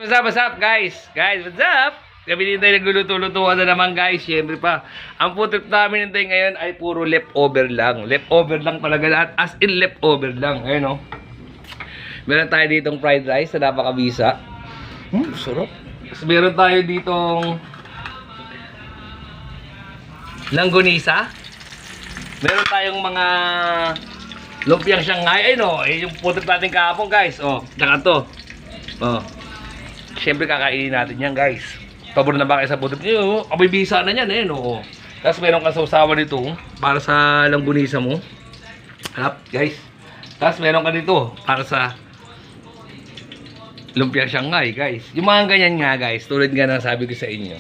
What's up guys? Guys, what's up? Kami din tayo nagluluto-lutuan na naman guys. Siyempre pa, ang food trip namin nito ngayon ay puro leftover lang. Leftover lang talaga lahat. As in leftover lang. Ayun o. Meron tayo ditong fried rice na napakabisa. Sarap. Tapos meron tayo ditong langgonisa. Meron tayong mga lumpiang Shanghai. Ayun o. Yung food trip natin kahapon guys. O, tsaka to. O. Siyempre kakainin natin yan guys. Pabor na ba kayo sa food trip nyo? Amoy bisa na yan eh. No? Tapos meron kang sausawan dito para sa langgunisa mo. Harap guys. Tapos meron ka dito para sa lumpia Shanghai guys. Yung mga ganyan nga guys. Tulad nga ng sabi ko sa inyo.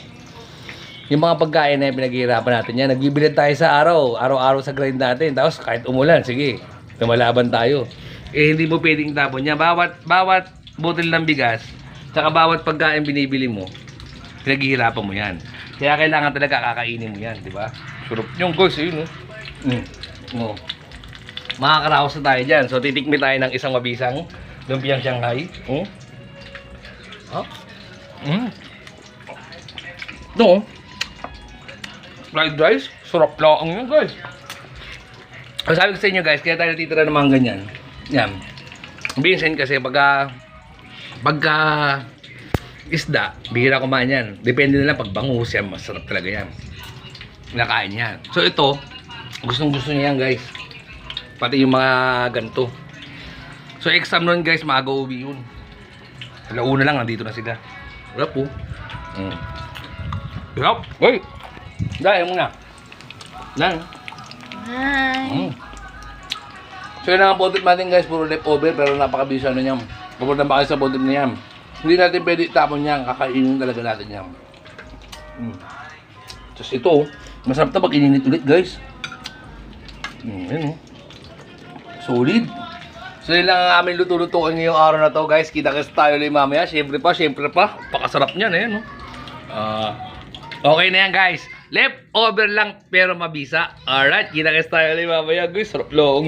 Yung mga pagkain na pinaghihirapan natin yan. Nagbibilad tayo sa araw. Araw-araw sa grind natin. Tapos kahit umulan. Sige. Lumalaban tayo. Eh hindi mo pwedeng tapon niya. Bawat butil ng bigas. Tsaka bawat pagkain binibili mo, pinaghihirapan mo yan. Kaya kailangan talaga kakainin mo yan, di ba? Surap yung guys, yun, no? Makakaraos na tayo dyan. So, titikmi tayo ng isang mabisang lumpiang Shanghai. No. Fried rice, surap lang yun, guys. So, sabi ko sa inyo, guys, kaya tayo natitira ng mga ganyan. Yan. Minsan kasi pagka isda, bihira kumain yan. Depende na lang pag bangus yan, masarap talaga yan. Nakain yan. So ito, gustong gusto niya yan guys. Pati yung mga ganito. So exam nun guys, maaga uwi yun. Alauna lang, nandito na sila. Wala po. Yup. Uy! Dahil muna. Lang. Hi! So yun ang food trip natin guys, puro leftover pero napakabisa na niyan. Pupunta ba kayo sa food trip na yan? Hindi natin pwede itapon yan, kakainin talaga natin yan. Tapos ito, masarap na pag ininit ulit guys. Yan solid. So yun lang ang aming luto-lutuan ngayong araw na to guys. Kita-kits tayo ulit mamaya. Siyempre pa, pakasarap niyan eh. No? Okay na yan guys. Leftover lang pero mabisa. Alright, kita-kits tayo ulit mamaya guys. Sarap long.